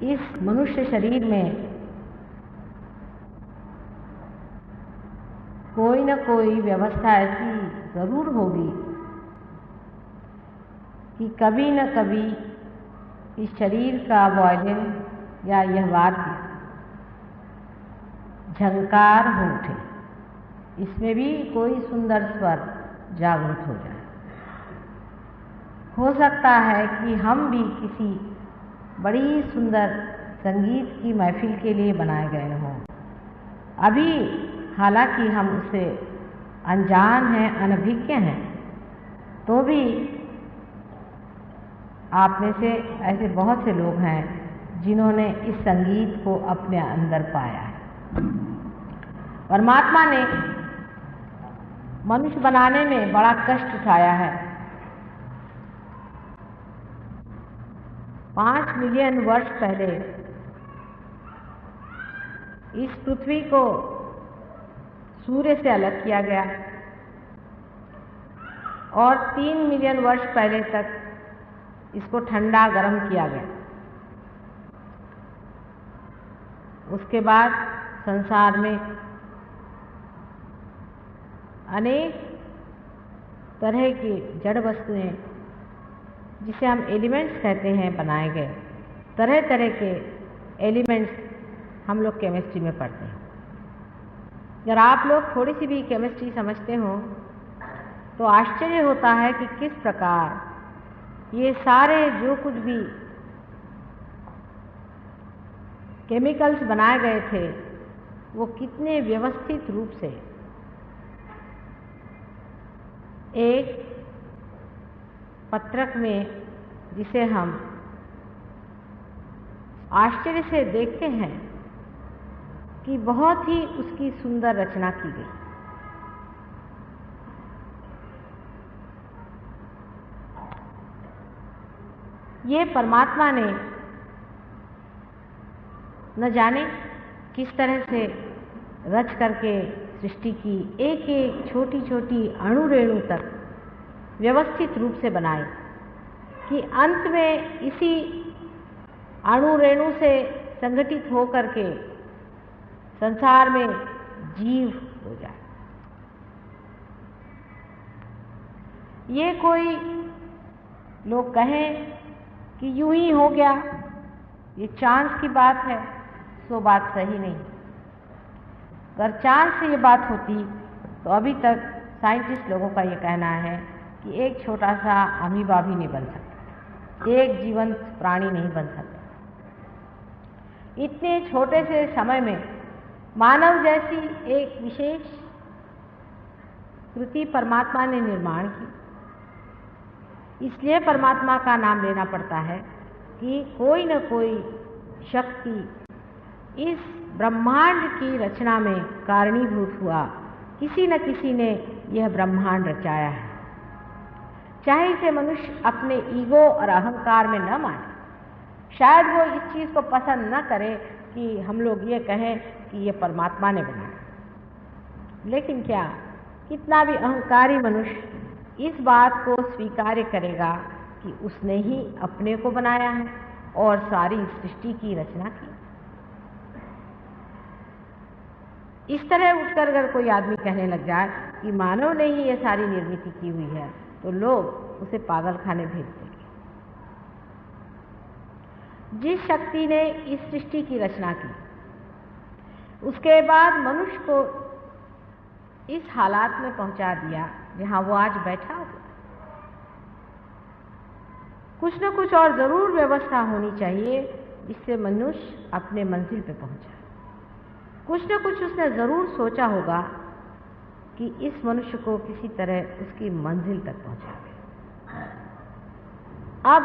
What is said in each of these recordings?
इस मनुष्य शरीर में कोई न कोई व्यवस्था ऐसी ज़रूर होगी कि कभी न कभी इस शरीर का वायलिन या यह वाद्य झंकार हो उठे, इसमें भी कोई सुंदर स्वर जागृत हो जाए। हो सकता है कि हम भी किसी बड़ी सुंदर संगीत की महफिल के लिए बनाए गए हों। अभी हालांकि हम उससे अनजान हैं, अनभिज्ञ हैं, तो भी आप में से ऐसे बहुत से लोग हैं जिन्होंने इस संगीत को अपने अंदर पाया है। परमात्मा ने मनुष्य बनाने में बड़ा कष्ट उठाया है। 5 मिलियन वर्ष पहले इस पृथ्वी को सूर्य से अलग किया गया और 3 मिलियन वर्ष पहले तक इसको ठंडा गर्म किया गया। उसके बाद संसार में अनेक तरह की जड़ वस्तुएं, जिसे हम एलिमेंट्स कहते हैं, बनाए गए। तरह तरह के एलिमेंट्स हम लोग केमिस्ट्री में पढ़ते हैं। अगर आप लोग थोड़ी सी भी केमिस्ट्री समझते हो तो आश्चर्य होता है कि किस प्रकार ये सारे जो कुछ भी केमिकल्स बनाए गए थे वो कितने व्यवस्थित रूप से एक पत्रक में, जिसे हम आश्चर्य से देखते हैं कि बहुत ही उसकी सुंदर रचना की गई। ये परमात्मा ने न जाने किस तरह से रच करके सृष्टि की, एक एक छोटी छोटी अणु रेणु तक व्यवस्थित रूप से बनाई कि अंत में इसी अणु रेणु से संगठित होकर के संसार में जीव हो जाए। ये कोई लोग कहें कि यूं ही हो गया, ये चांस की बात है, सो बात सही नहीं। अगर चांस से ये बात होती तो अभी तक साइंटिस्ट लोगों का ये कहना है कि एक छोटा सा अमीबा भी नहीं बन सकता, एक जीवंत प्राणी नहीं बन सकता। इतने छोटे से समय में मानव जैसी एक विशेष कृति परमात्मा ने निर्माण की। इसलिए परमात्मा का नाम लेना पड़ता है कि कोई न कोई शक्ति इस ब्रह्मांड की रचना में कारणीभूत हुआ। किसी न किसी ने यह ब्रह्मांड रचाया है। चाहे इसे मनुष्य अपने ईगो और अहंकार में न माने, शायद वो इस चीज़ को पसंद न करे कि हम लोग ये कहें कि ये परमात्मा ने बनाया, लेकिन क्या कितना भी अहंकारी मनुष्य इस बात को स्वीकार करेगा कि उसने ही अपने को बनाया है और सारी सृष्टि की रचना की। इस तरह उठकर अगर कोई आदमी कहने लग जाए कि मानव ने ही ये सारी निर्मित की हुई है, तो लोग उसे पागल खाने भेज देंगे। जिस शक्ति ने इस सृष्टि की रचना की, उसके बाद मनुष्य को इस हालात में पहुंचा दिया जहां वो आज बैठा हुआ। कुछ न कुछ और जरूर व्यवस्था होनी चाहिए जिससे मनुष्य अपने मंजिल पे पहुंचा। कुछ न कुछ उसने जरूर सोचा होगा कि इस मनुष्य को किसी तरह उसकी मंजिल तक पहुंचावे। अब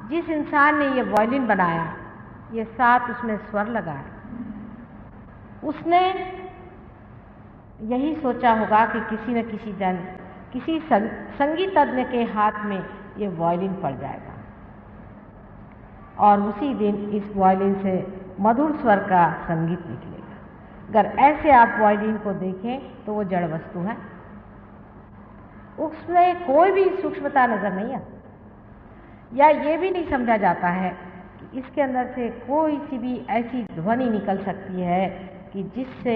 जिस इंसान ने ये वायलिन बनाया, ये 7 उसमें स्वर लगाए, उसने यही सोचा होगा कि किसी न किसी दिन किसी संगीतज्ञ के हाथ में ये वायलिन पड़ जाएगा और उसी दिन इस वायलिन से मधुर स्वर का संगीत निकलेगा। अगर ऐसे आप वायलिन को देखें तो वो जड़ वस्तु है, उसमें कोई भी सूक्ष्मता नजर नहीं आती, या ये भी नहीं समझा जाता है कि इसके अंदर से कोई सी भी ऐसी ध्वनि निकल सकती है कि जिससे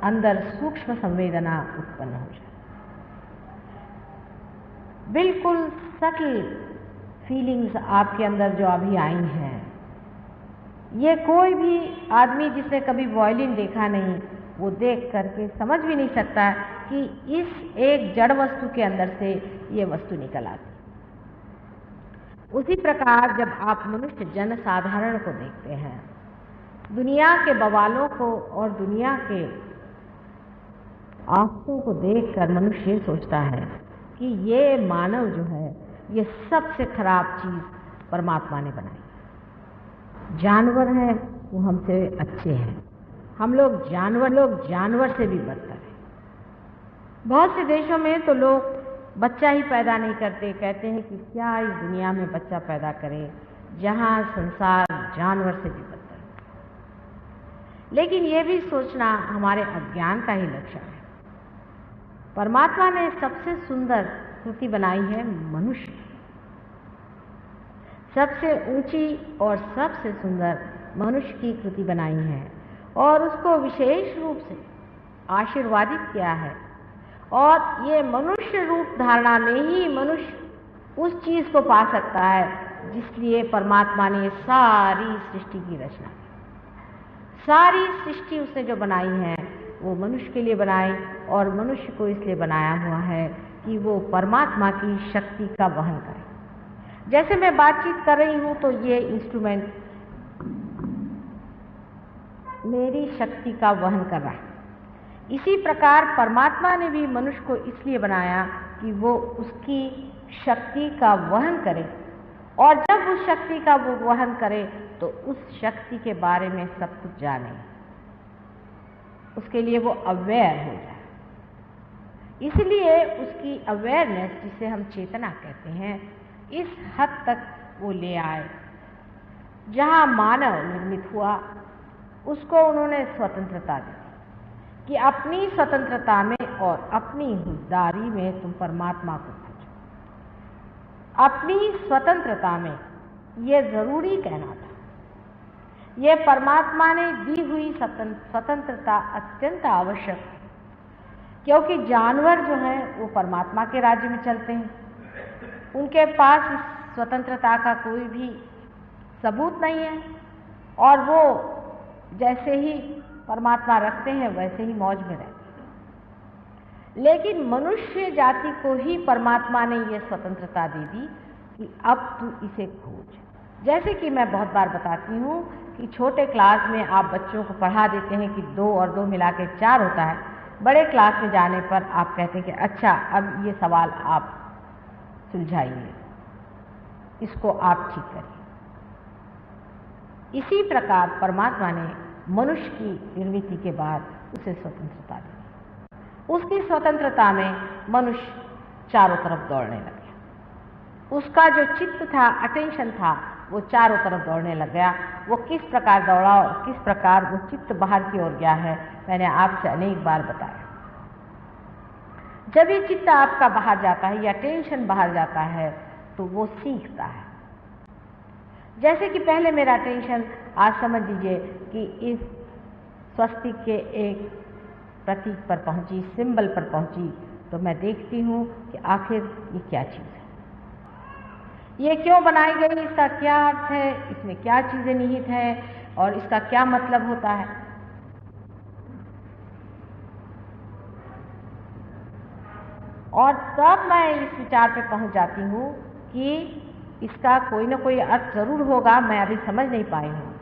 अंदर सूक्ष्म संवेदना उत्पन्न हो जाए। बिल्कुल सटल फीलिंग्स आपके अंदर जो अभी आई हैं, ये कोई भी आदमी जिसने कभी वायलिन देखा नहीं, वो देख करके समझ भी नहीं सकता कि इस एक जड़ वस्तु के अंदर से ये वस्तु निकल आती। उसी प्रकार जब आप मनुष्य जन साधारण को देखते हैं, दुनिया के बवालों को और दुनिया के आफतों को देखकर मनुष्य सोचता है कि ये मानव जो है, ये सबसे खराब चीज परमात्मा ने बनाई। जानवर हैं वो हमसे अच्छे हैं, हम लोग जानवर से भी बदतर हैं। बहुत से देशों में तो लोग बच्चा ही पैदा नहीं करते, कहते हैं कि क्या इस दुनिया में बच्चा पैदा करें जहां संसार जानवर से भी बदतर है। लेकिन ये भी सोचना हमारे अज्ञान का ही लक्षण है। परमात्मा ने सबसे सुंदर कृति बनाई है मनुष्य, सबसे ऊंची और सबसे सुंदर मनुष्य की कृति बनाई है और उसको विशेष रूप से आशीर्वादित किया है। और ये मनुष्य रूप धारणा में ही मनुष्य उस चीज को पा सकता है जिसलिए परमात्मा ने सारी सृष्टि की रचना की। सारी सृष्टि उसने जो बनाई है वो मनुष्य के लिए बनाई, और मनुष्य को इसलिए बनाया हुआ है कि वो परमात्मा की शक्ति का वहन करे। जैसे मैं बातचीत कर रही हूं तो ये इंस्ट्रूमेंट मेरी शक्ति का वहन कर रहा है। इसी प्रकार परमात्मा ने भी मनुष्य को इसलिए बनाया कि वो उसकी शक्ति का वहन करे, और जब उस शक्ति का वो वहन करे तो उस शक्ति के बारे में सब कुछ जाने, उसके लिए वो अवेयर हो जाए। इसलिए उसकी अवेयरनेस, जिसे हम चेतना कहते हैं, इस हद तक वो ले आए जहां मानव निर्मित हुआ उसको उन्होंने स्वतंत्रता दी कि अपनी स्वतंत्रता में और अपनी हुजदारी में तुम परमात्मा को खोजो। अपनी स्वतंत्रता में ये जरूरी कहना था। ये परमात्मा ने दी हुई स्वतंत्रता अत्यंत आवश्यक है, क्योंकि जानवर जो हैं वो परमात्मा के राज्य में चलते हैं, उनके पास इस स्वतंत्रता का कोई भी सबूत नहीं है, और वो जैसे ही परमात्मा रखते हैं वैसे ही मौज में रहते हैं। लेकिन मनुष्य जाति को ही परमात्मा ने ये स्वतंत्रता दे दी कि अब तू इसे खोज। जैसे कि मैं बहुत बार बताती हूँ कि छोटे क्लास में आप बच्चों को पढ़ा देते हैं कि 2 और 2 मिला के 4 होता है। बड़े क्लास में जाने पर आप कहते हैं कि अच्छा अब ये सवाल आप सुलझाइए, इसको आप ठीक करिए। इसी प्रकार परमात्मा ने मनुष्य की निर्मिति के बाद उसे स्वतंत्रता दी। उसकी स्वतंत्रता में मनुष्य चारों तरफ दौड़ने लग गया। उसका जो चित्त था, अटेंशन था, वो चारों तरफ दौड़ने लग गया। वो किस प्रकार दौड़ा और किस प्रकार वो चित्त बाहर की ओर गया है, मैंने आपसे अनेक बार बताया। जब ये चित्त आपका बाहर जाता है या टेंशन बाहर जाता है तो वो सीखता है। जैसे कि पहले मेरा टेंशन, आज समझ लीजिए कि इस स्वस्तिक के एक प्रतीक पर पहुंची, सिंबल पर पहुंची, तो मैं देखती हूँ कि आखिर ये क्या चीज़ है, ये क्यों बनाई गई, इसका क्या अर्थ है, इसमें क्या चीज़ें निहित हैं और इसका क्या मतलब होता है। और तब मैं इस विचार पे पहुंच जाती हूँ कि इसका कोई ना कोई अर्थ जरूर होगा, मैं अभी समझ नहीं पाई हूँ।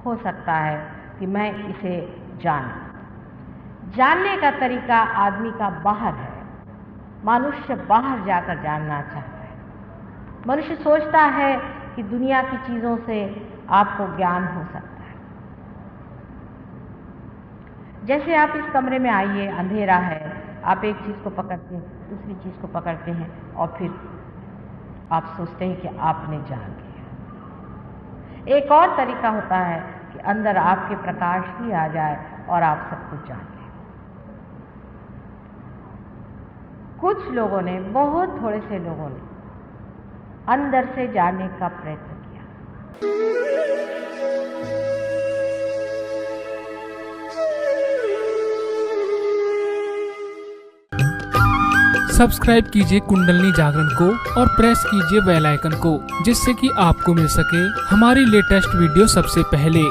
हो सकता है कि मैं इसे जानने का तरीका आदमी का बाहर है। मनुष्य बाहर जाकर जानना चाहता है। मनुष्य सोचता है कि दुनिया की चीज़ों से आपको ज्ञान हो सकता है। जैसे आप इस कमरे में आइए, अंधेरा है, आप एक चीज़ को पकड़ते हैं, दूसरी चीज़ को पकड़ते हैं और फिर आप सोचते हैं कि आपने जान लिया। एक और तरीका होता है कि अंदर आपके प्रकाश ही आ जाए और आप सब कुछ जान लें। कुछ लोगों ने, बहुत थोड़े से लोगों ने अंदर से जानने का प्रयत्न किया। सब्सक्राइब कीजिए कुंडलिनी जागरण को और प्रेस कीजिए बेल आइकन को, जिससे कि आपको मिल सके हमारी लेटेस्ट वीडियो सबसे पहले।